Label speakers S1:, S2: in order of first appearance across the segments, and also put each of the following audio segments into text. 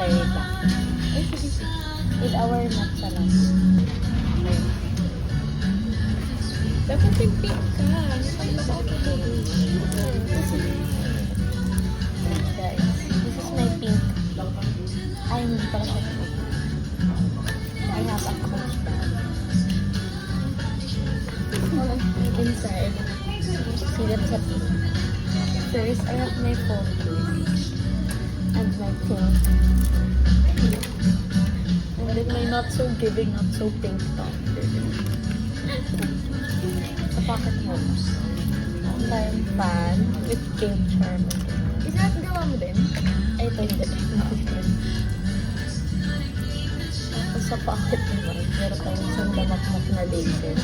S1: Okay, wait lang. Ay, sige, sige. With our matcha lang. Okay.
S2: Dapat yung pink ka. Nakalabas ako sa
S1: Guys, this is my pink. Ay, hindi pala siya pink. I have a coach bag. Inside, see that's a pink. First, I have my phone case. And my pink. And then my not so giving, not so pink top. A pocket hose. And then fan with pink charm.
S2: Is that gawa mo din?
S1: Ay, ito hindi. Tapos sa pocket naman, meron tayong isang damakmak na laces.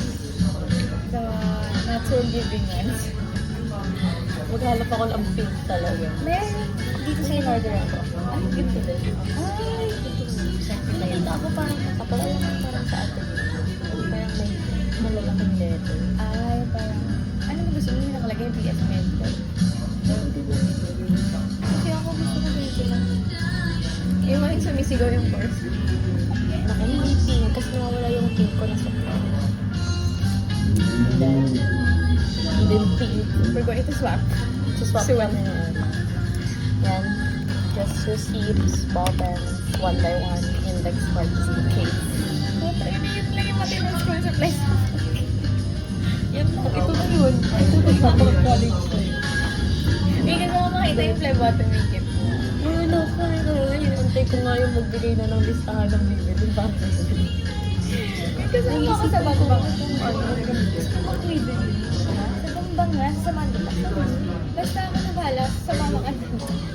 S2: The not so giving ones.
S1: Maghanap ako ng pink talaga.
S2: Meron dito sa in-order ako.
S1: Ay, ganito din.
S2: Ay,
S1: Nakita ako parang nakapala lang parang sa atin. Parang may malalaking letter.
S2: ay, parang, ano mo gusto mo yung nakalagay? BS Mentor. Kasi ako gusto ko dito lang. Eh, mo yung sumisigaw yung course.
S1: Nakamili pink kasi nawawala yung pink ko na sa front. And then pink.
S2: We're going to swap.
S1: So, swap
S2: Swap.
S1: na yun. Yan. Just receipts, ball pens, one by one, index cards, case.
S2: Puta, yun lang yung materials ko sa place.
S1: Yan po. Ito na yun. Ito na sa mga college ko.
S2: Eh, kasi ako makita yung phlebotomy makeup.
S1: Ano ko na hinantay ko nga yung magbigay na ng listahan ng bibili para sa bibili.
S2: Kasama ako sa Bambang.
S1: Gusto ko bibili.
S2: Sa Bambang nga, sa Manila. Basta ako na bahala sa mama ka.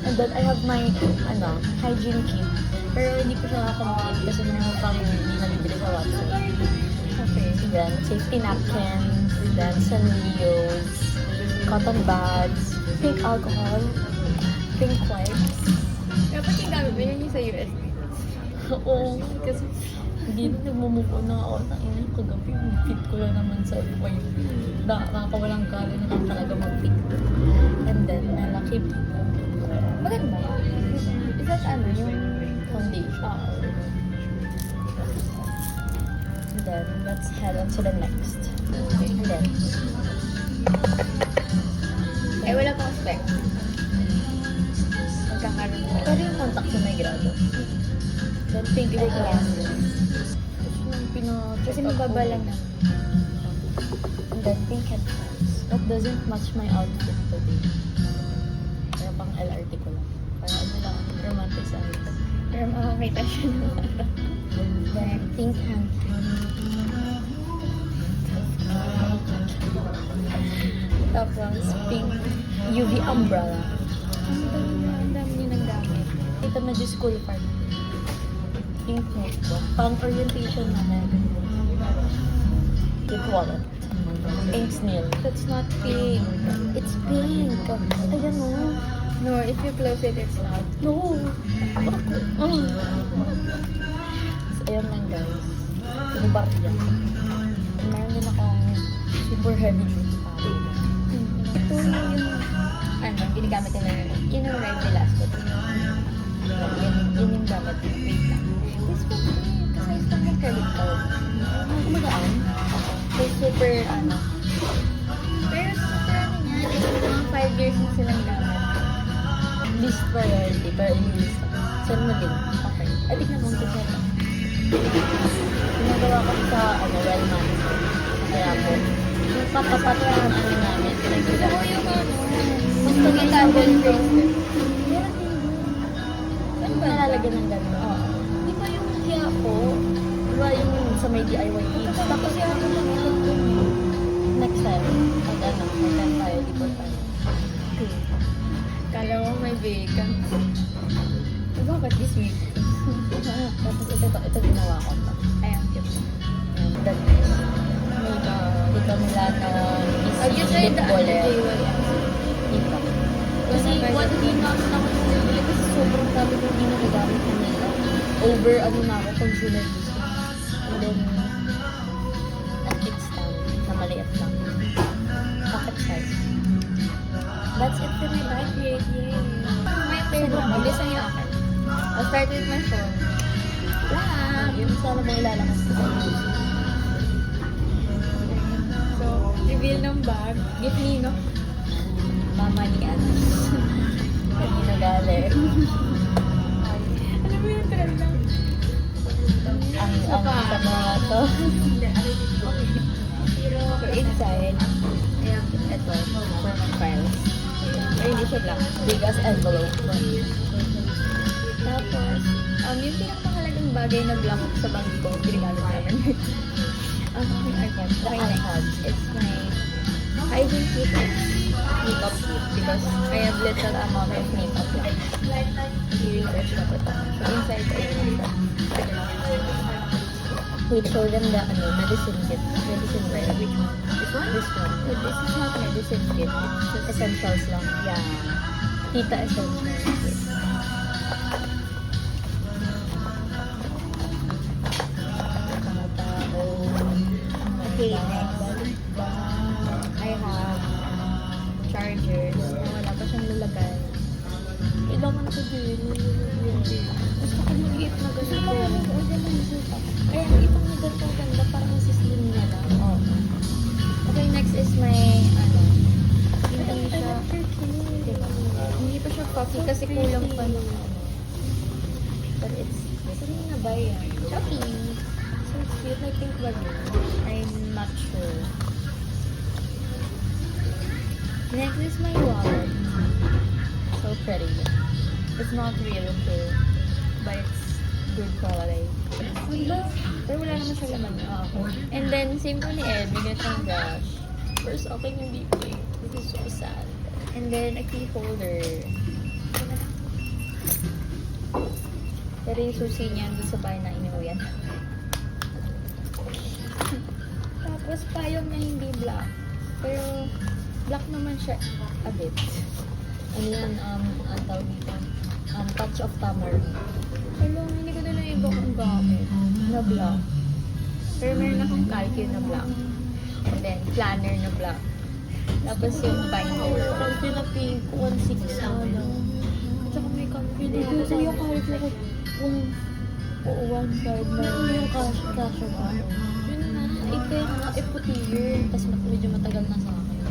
S1: And then I have my hygiene kit. Pero hindi ko siya complete kasi meron pang hindi nabibili sa Watson.
S2: Okay.
S1: Then safety napkins, then Sanrios, cotton buds, pink alcohol, pink wipes.
S2: Dapat yung gamit mo yun yung sa USB.
S1: Oo, kasi hindi na nagmumuko na ako na ina kagabi. Fit ko lang naman sa wipe. Nakakawalang kala naman talaga mag-fit. And then, malaki
S2: Maganda. Is that ano, yung
S1: foundation. And then, let's head on to the next. And then,
S2: eh, wala pang spec. Magkakaroon mo.
S1: pero yung contact sa may grado. Then, pink
S2: Ay,
S1: glasses.
S2: Kasi mababa lang na.
S1: And then, pink headphones. That doesn't match my outfit today. Pero pang LRT ko lang. Para ano lang, romantic sa ito.
S2: Pero makakita siya ng
S1: Then, pink hand. Tapos, pink UV umbrella.
S2: Ang dami niya ng gamit.
S1: Ito medyo school part. Pink notebook. Pang orientation namin. With wallet. Pink snail.
S2: That's not pink.
S1: It's pink. Ayan mo.
S2: No, if you close it, it's not.
S1: No. So, ayan lang guys. Sinibarya. Meron din akong super heavy duty towel.
S2: Ito yung, ano, ginagamit nila yun. Yun yung ride last but
S1: Yun yung gamit.
S2: wait lang. This one, kasi ito yung credit card.
S1: Ang magaan.
S2: So, super, ano. Pero super, ano niya, mga 5 years na silang gamit.
S1: List priority. Pero i-list ako. Send mo din. Okay. Ay, tignan mo. Tignan mo. Ginagawa ko sa, Wellman. Kaya po. Yung patapat ng ano namin.
S2: Gusto ko yung, ano,
S1: Mas
S2: yung
S1: pagkita
S2: double
S1: ko
S2: bracelet.
S1: ano ba nalalagyan ng gano'n?
S2: Oo.
S1: Di ba yung kaya po? Di ba yung sa may DIY kids? Tapos yung next time, mag tayo, di ba tayo?
S2: Kala mo may bacon. Bakit this week?
S1: Tapos ito ginawa ko pa.
S2: Ay, ang cute.
S1: And that is, may kami lahat na
S2: Have you tried the
S1: ball.
S2: JYM?
S1: Di pa. Kasi one day na ako nabili kasi sobrang dami ko hindi na nagamit kanina. Over na ako, consumer usage. And then, a kickstand na maliit lang. Pocket size. That's it for my bag. Yay!
S2: May third one. Mabilis ang yung akin.
S1: Ah,
S2: start with my phone. Lang!
S1: Yun sana mo ilalakas sa
S2: So, reveal ng bag. Gift ni, no?
S1: mama ni Anas. Kanina galing.
S2: Ano mo yung trend lang?
S1: Ang sa mga to. So inside, I have ito, for my files. Ay, hindi siya black. Big as envelope.
S2: Tapos, yung pinakamahalagang bagay na black sa bag ko, pinagalo namin. Okay, next. It's my hygiene kit.
S1: Makeup kit because I have little amount of makeup lang. I-research na ko ito. So inside, wait, show them the medicine kit. Medicine wear. Which one? This one? This one. But this is not medicine kit. It's just essentials lang. Yeah. Tita essentials kit.
S2: Okay, next. I have chargers na wala pa siyang lalagay.
S1: Kailangan ko din.
S2: Gusto ko maliit na ganito.
S1: Ay, itong na ganito ganda. Parang nasislim niya lang.
S2: Oh. Okay, next is my, hindi siya, diba? Hindi pa siya coffee kasi kulang pa ng, but it's, saan na ba yan? Shopee. So cute, I think ba yun? I'm not sure. Next is my wallet.
S1: So pretty. It's not real too. But it's good quality.
S2: Pero wala naman siya laman. And then, same po ni Ed, may ganitong brush.
S1: First, okay yung dito. This is so sad.
S2: And then, a key holder. Pero yung susi niya dun sa bahay na inuwian. Tapos, payong na hindi black. Pero, black naman siya a bit.
S1: Ano yan, ang tawag dito? Touch of tamarind.
S2: Hello, hindi ko na lang iba kung gamit. Na black. Pero meron akong calcul na black. And then, planner na black. Tapos yung binder.
S1: Kalki na pink, 1.6 na ano.
S2: At saka may calcul na
S1: Kasi yung kalki na one side na yung kasha ba?
S2: Yun na.
S1: Iputi yun. Tapos medyo matagal na sa akin.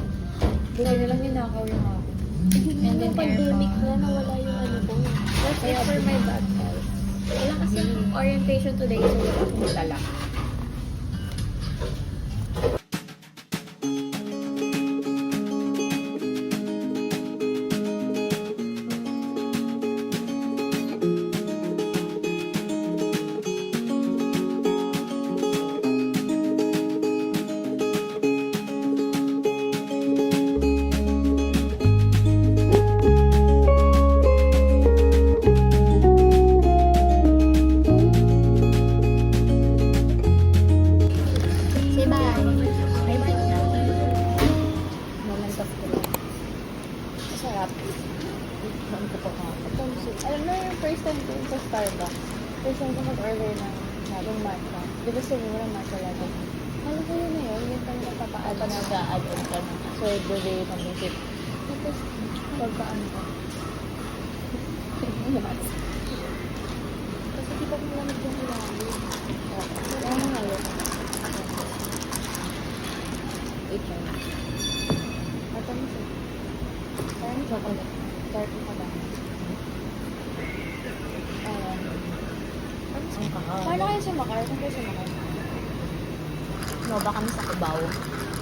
S2: Buti na lang ninakaw yung ako.
S1: And then pandemic na nawala yung ano ko.
S2: That's it for my bag guys. Wala kasi orientation today, so wala akong dala. Say bye. Bye-bye na.
S1: Moment of truth.
S2: Masarap.
S1: Saan ko pa ka?
S2: Alam mo yung first time ko sa Starbucks. First time ko mag-order ng matcha. Di ba sabi mo ng matcha latte? Alam ko yun na yun. Yung pang napapaad
S1: Pag
S2: na.
S1: nag-a-add on ka na. So, everyday pang-isip.
S2: Tapos, pagkaan ko. Kasi di pa malamig yung ilalim. Kaya mo ngayon.
S1: Ito.
S2: Ito mo siya. Parang chocolate. Dark ka ba?
S1: Ang kakao.
S2: Paano kayo sumakar? Saan kayo sumakar?
S1: Nova kami sa Cubao.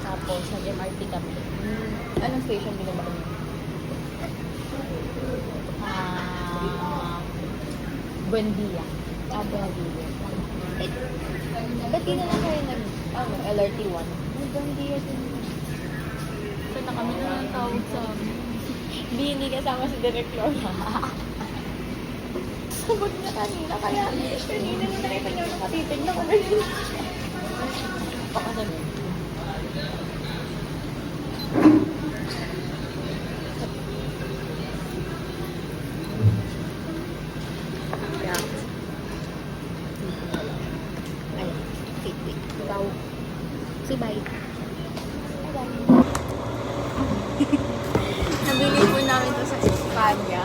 S1: Tapos, nag-MRT kami.
S2: Anong station binaba niyo?
S1: Buendia.
S2: Buendia. Ba't di na lang kayo
S1: LRT1.
S2: Buendia din.
S1: So, na kami na lang tawag sa amin.
S2: Hindi kasama si Direk Lola. Sagot niya kanina, kaya kanina nung nakita niyo nakatitig na pala yun.
S1: Baka sabi.
S2: Yeah. Ay, wait. Ikaw. Si Bay. Nabili po namin to sa Espanya.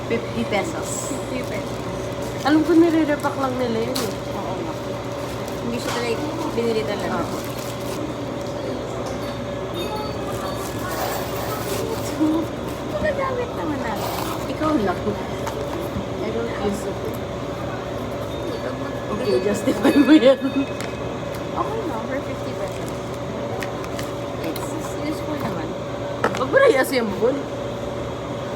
S1: 50 pesos.
S2: 50 pesos.
S3: Alam ko nire-repack lang nila yun eh.
S2: Oo nga. Hindi siya talaga binili talaga. Magagamit naman natin.
S3: Ikaw lang. I don't use it. Okay, justify mo yan.
S2: Okay na, for 50 pesos. It's useful naman.
S3: Huwag mo na i-assemble.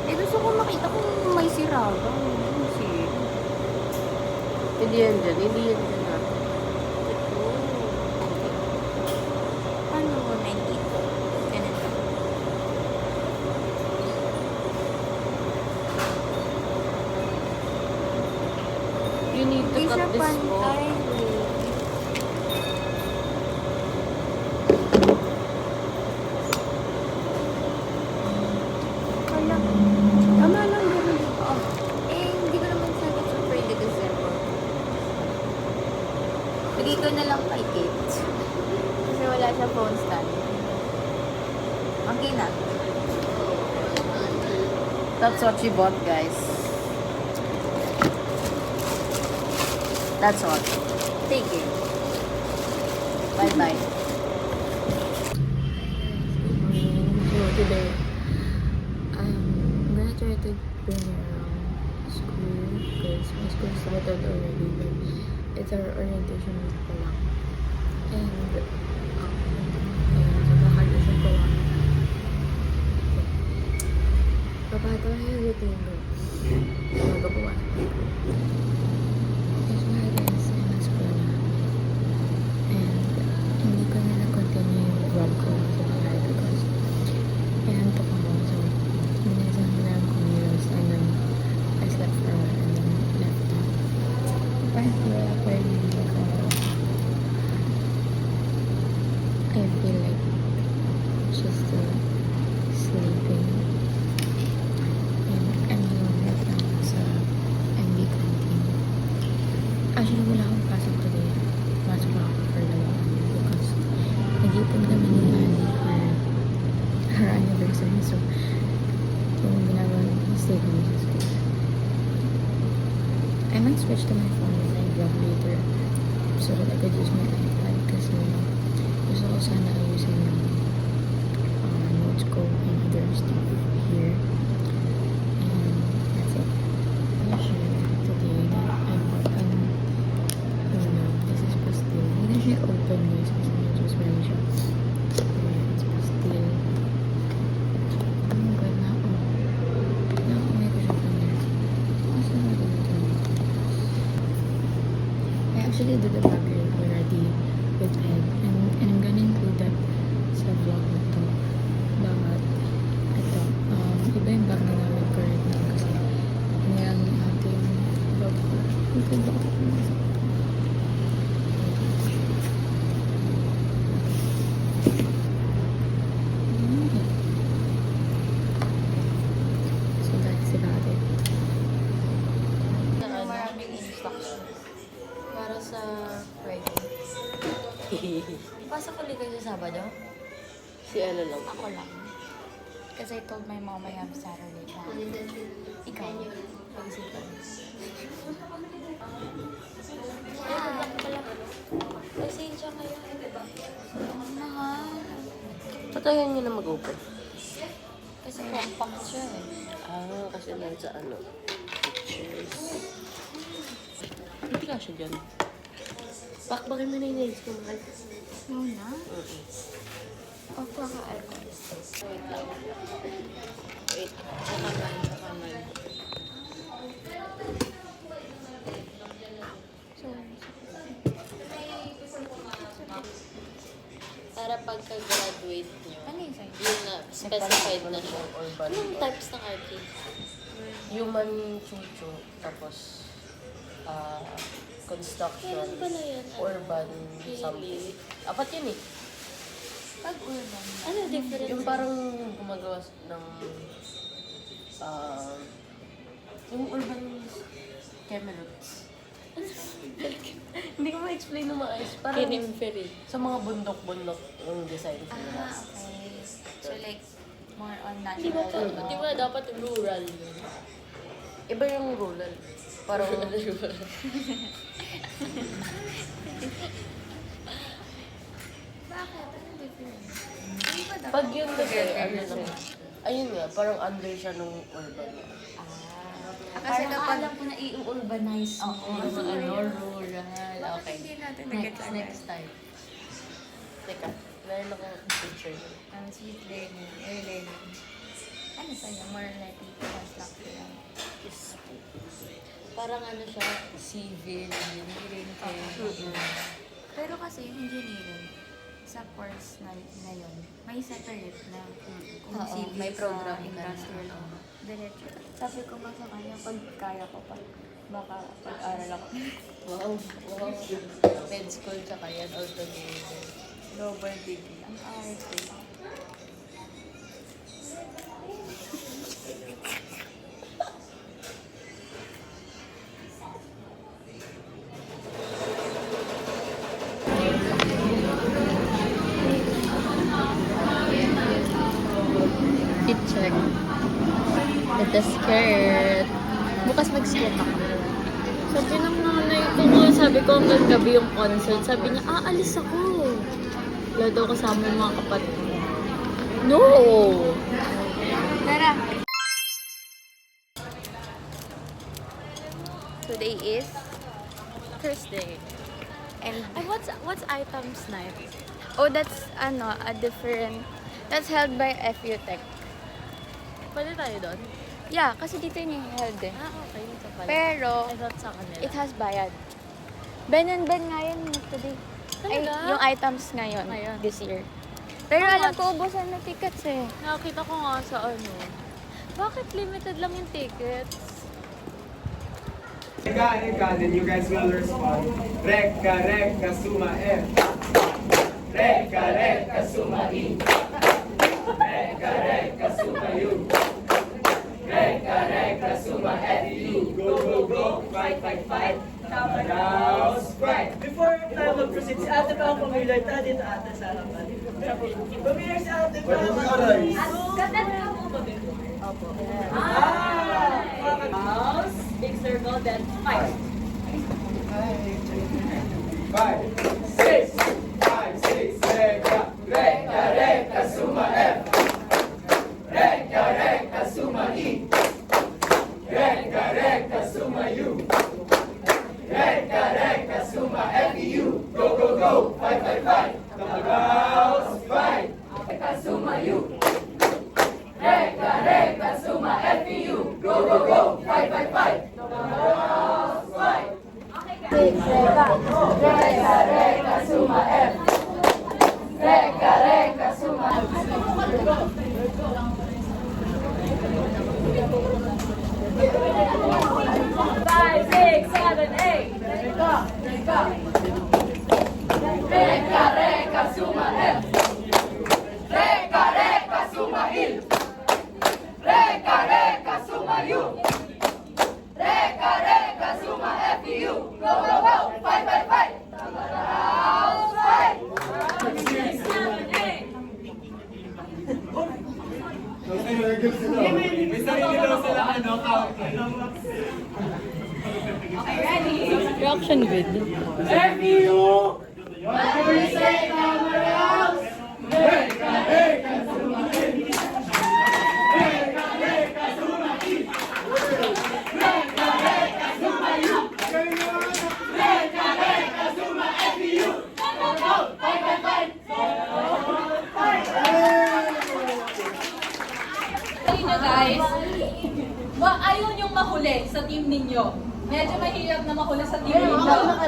S2: Eh, gusto ko makita kung may siraga. Kasi,
S3: Hindi yan dyan. Hindi yan dyan natin.
S2: paano mo nakikita? Ganito.
S3: You need to
S2: Hindi
S3: cut
S2: siya
S3: this off.
S2: pantay. Wala.
S3: Tama lang ganun.
S2: Oh, eh, hindi ko naman sabi super hindi deserve. Lagay ko na lang kay Kate. Kasi wala siya phone stand. Okay na.
S3: That's what she bought, guys. That's all.
S2: Take it.
S3: Bye-bye.
S1: So today, I'm gonna try to bring her around school because my school started already, but it's our orientation week pa lang. And, ayun, so kakalisin ko lang. Papagawa yung routine ko. Magawa. Kasi mga guys, yung school na. And, hindi ko na na-continue yung vlog ko sa bahay because inantok ako. So, minsan na lang kong news and then I slept for a while and then left out. Apparently, wala pa rin yung I feel like she's still sleeping. And I'm alone right now sa MB canteen. Actually, wala akong pasok today. Masok ako for the one because nag-ipon kami ni Annie for her anniversary. So, yung ginagawa stay kami sa school. I might switch to my phone if I vlog later so that I could use my iPad kasi gusto ko sana ayusin yung notes ko and other stuff here. And that's it. I'll share today that I bought this is pastil. Hindi na siya open guys kasi medyo smell siya. Ayan, it's pastil. Oh my god, na-umay ko siya from there. Kasi na-umay. I actually did the background already with Ed and I'm gonna include that sa vlog na to. But, ito, iba yung bag na namin current na kasi ngayon ating vlog ko. Ito ba ako pumasok? So that's about it.
S2: Maraming instruction. Para sa Friday. Pasok ulit kayo sa Sabado?
S3: Si ano lang.
S2: Ako lang. Kasi I told my mom I have Saturday na. Ikaw. Pag-isipan. Pasensya kayo. Mahal.
S3: Patayan niyo na mag-open.
S2: Kasi compact siya eh.
S3: Ah, kasi nasa ano. Pictures. Hindi ka siya dyan. Bakbakin mo na yung nails ko, mahal.
S2: Muna? O, paka-alcohol.
S3: Wait lang. Wait. Sakaman. Para pagka-graduate nyo,
S2: Ano yung sa'yo?
S3: yun na, specified na siya. Urban. Anong types ng arcade? Human chuchu, tapos construction,
S1: Kailan pala yan?
S3: urban, something. Apat yun eh.
S2: Pag urban.
S1: Ano difference?
S3: Yung parang gumagawa ng yung urban camelots. Hindi ko ma-explain na maayos. Parang
S1: Kinim-ferry.
S3: sa mga bundok-bundok yung design nila.
S2: Okay. So like, more on
S1: Di ba,
S2: natural.
S1: di ba dapat rural yun?
S3: Iba yung rural. Parang ano ba?
S2: Bakit? Anong difference? Hindi ba dapat?
S3: Pag yun kasi, ano lang, ayun nga, parang under siya nung urban.
S2: Kasi
S1: Parang
S2: kapag...
S1: alam ko na i-urbanize mo. Yung mga rural.
S2: Bakit
S1: Okay.
S2: hindi natin nag-get
S1: Next time.
S3: Teka, meron akong picture yun.
S2: Sweet learning, air learning. Ano sa'yo? More likely to construction.
S3: Yes po.
S1: Parang ano siya, civil, engineering,
S2: Pero kasi yung engineering, sa course na yun, may separate na kung
S1: Oo,
S2: civil
S1: may program
S2: sa
S1: ka na.
S2: industrial. Diretso. Sabi ko nga sa kanya, pag kaya ko pa, baka pag-aral ako.
S3: Wow, wow. Med school tsaka yan all together.
S2: Global degree. Ang arte.
S1: Fit check. Ito skirt. Bukas mag-skirt ako. Sabi ng nanay ko nga, sabi ko hanggang gabi yung concert. Sabi niya, aalis ako. Wala daw kasama yung mga kapatid ko. No!
S2: Tara! Today is
S1: Thursday.
S2: and
S1: Ay, what's items night?
S2: oh, that's a different, that's held by FU Tech.
S1: Pwede tayo doon?
S2: Yeah, kasi dito yung held eh.
S1: Okay. Ito pala.
S2: Pero
S1: I thought sa kanila.
S2: it has bayad. Ben and Ben nga yun today. Ay,
S1: Talaga?
S2: yung items ngayon,
S1: Ngayon.
S2: this year. Pero
S1: How
S2: alam
S1: much?
S2: ko, ubusan na tickets eh.
S1: Nakakita ko nga sa ano. Bakit limited lang yung tickets?
S4: Reka, then you guys will respond. Reka, suma F. Reka, suma I. Reka, suma U. Reka, suma FU. Go, fight. Tama now, sprite.
S5: Before tayo mag-proceed, si ate pa ang pamilya. Tayo dito ate sa harapan. Pamilya si ate pa. Mouse, big circle, then fight.
S4: 5, 6, Reka, suma F. Reka, suma I. Reka, suma U. Reka, suma FU. Go, fight. Tamagaw, fight. Reka, suma U. Reka, suma FU. Go, fight. Tamagaw, fight. Reka, suma F. Reka, suma F.
S5: Five, six, seven, eight.
S4: Reka, suma F. Reka, suma I. Reka, suma U. Reka, suma FU. Go, fight. Tamaraw, fight. May sarili daw sila
S1: Reaction good.
S4: FU! What do we say, Tamaraw? Reka, suma I. Reka, suma I. Reka, suma U. Reka, suma FU. Go, fight.
S6: Kanina guys, ayaw niyong mahuli sa team ninyo. Medyo mahirap na mahuli sa team ninyo. Tapos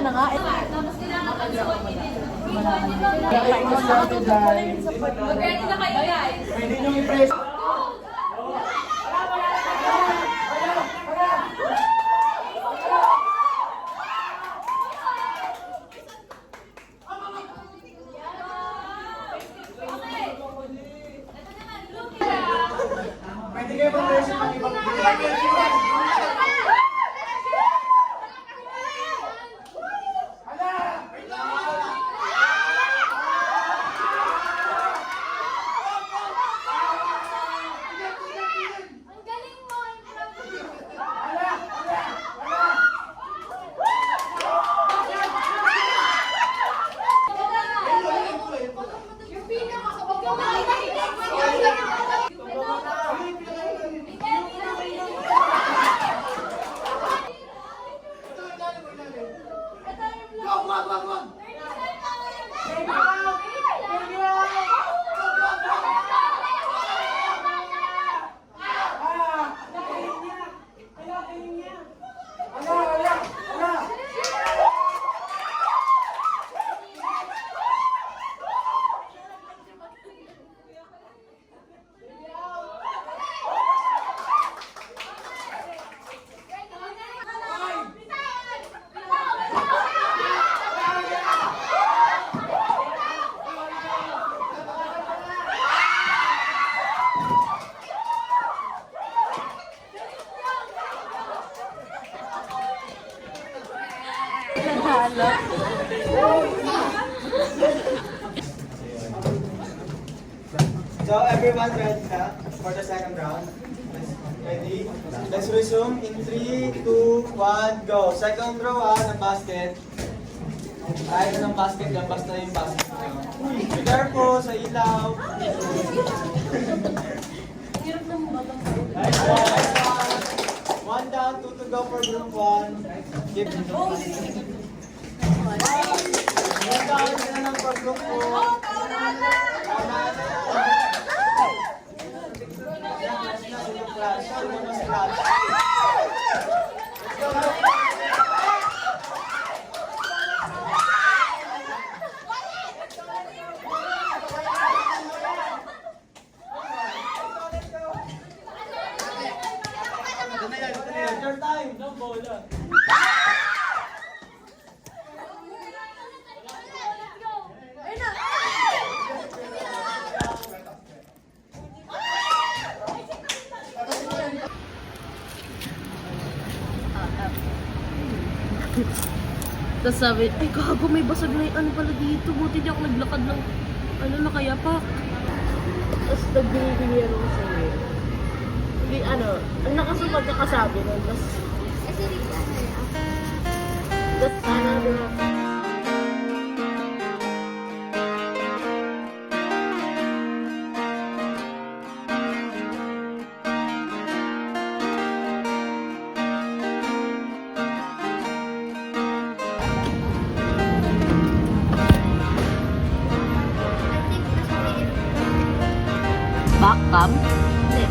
S6: kailangan pagsuotin. Mag-ready na kayo guys.
S4: Pwede nyo i-press. Pwede kayo mag-press ng ibang
S6: Ang galing mo!
S7: So everyone ready na for the second round? Ready? Let's resume in 3, 2, 1, go. Second row ng basket. Kahit anong basket lang, basta yung basket. Be careful sa ilaw. One down, 2 to go for group 1. Keep one down, isa lang for group 4. Your time. No bola.
S3: Tapos sabi, ay gago, may basag na yung ano pala dito. Buti di ako naglakad ng ano na kaya pa. Tapos nagbinibigyan ako sa iyo. Hindi ano, ang nakasupag na kasabi nun. Tapos, ano, back cam? Hindi.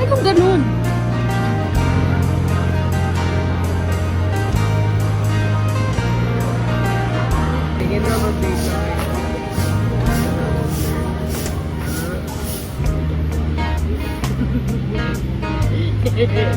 S3: Anong ganun?
S7: Tingin na mag-base.
S3: Hindi ko na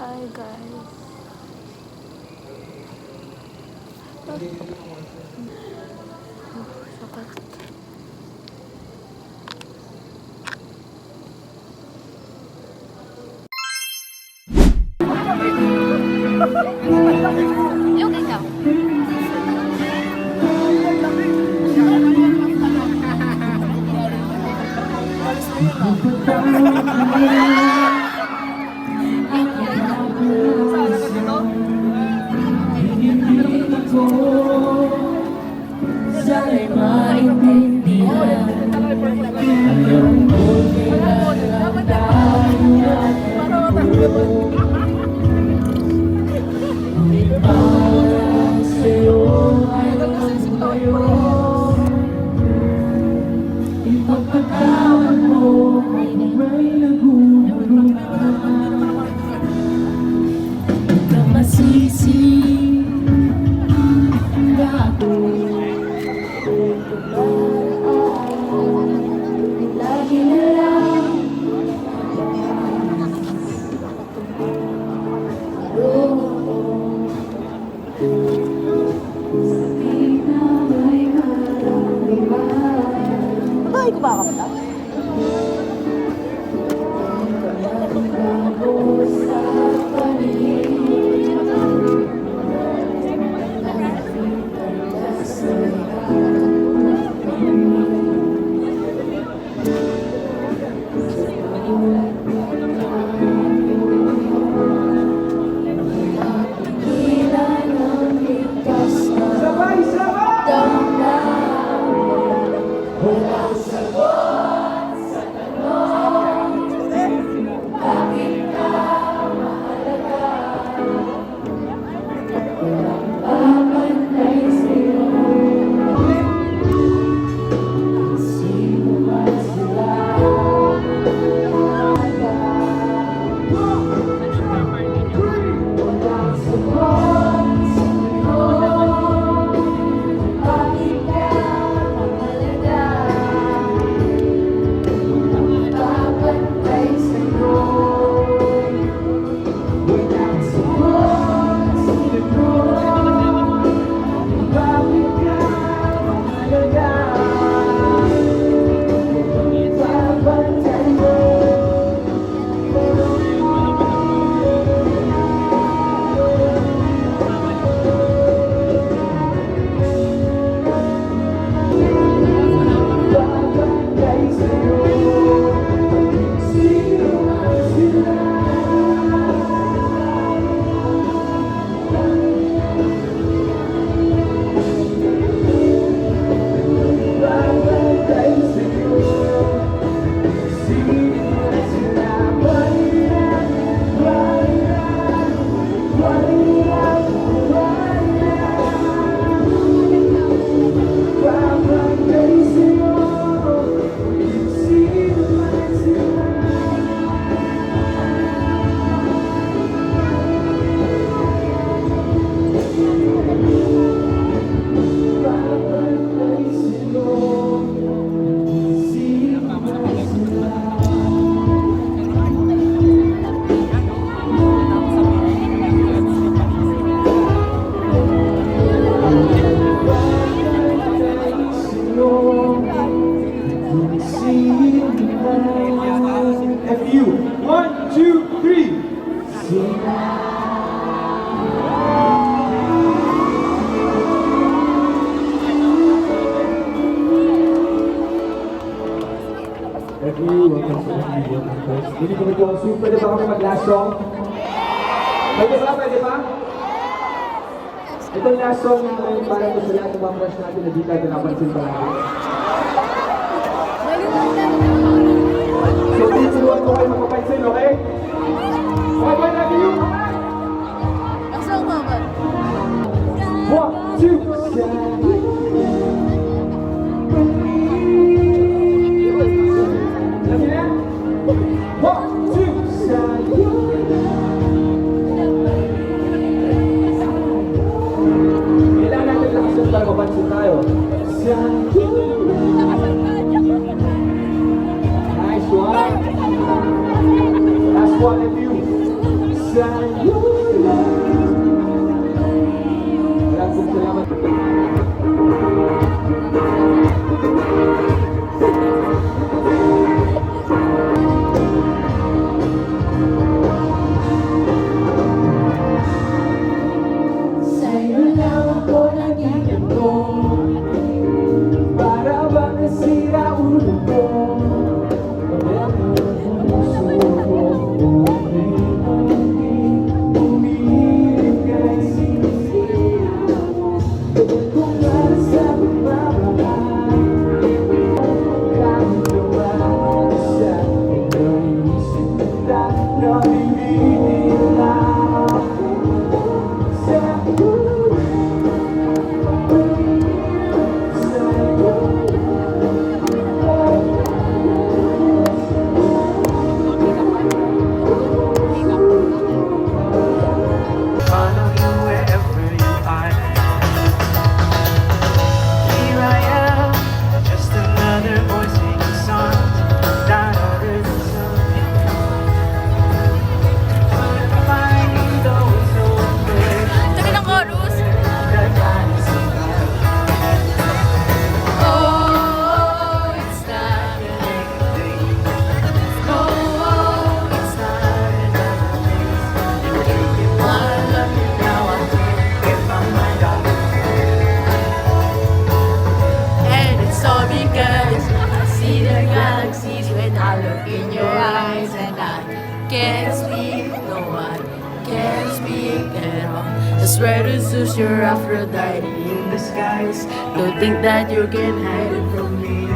S2: Hi guys. Sakit. Yung ikaw.
S3: Sana'y maintindihan ang buti lang tayo para sa'yo ay tayo. Ipagpatawad mo ay may nagugulo ka masisi gato. Lagi na lang
S2: Babae ko ba ako ba?
S4: sweet. Pwede ba kami mag-last song? Pwede ba? Pwede ba? Itong last song namin para ito sa lahat ng mga crush natin na di tayo napansin palagi. So, tinuruan ko kayo magpapansin, okay? Okay, boy, lagi yung kamay!
S2: Ang song mo ba?
S4: 1, 2, 3. Lagi na? 1, 2, 3. Kailangan natin lakasan para mapansin tayo. Nice one. Last one of you. Maraming salamat. Sa'yo lang ako nagiganto, para bang nasira ulo ko. Umiinig kay sinisira mo. Kung para sa pagmamahal, kahit naman sa ikaw isip kita, nabibitin lang ako sa'yo. Follow you wherever you are. Here I am, just another voice singing songs that others sung. But finding those old words
S2: Sabi ng chorus.
S4: that got us apart.
S2: Oh, it's not
S4: Oh, it's not another place. You're taking one look and now I can't get my mind off.
S3: And it's all because I see the galaxies when I look in your eyes, and I can't speak, no I can't speak at all. I swear to Zeus, you're Aphrodite in disguise. Don't think that you can hide it from me.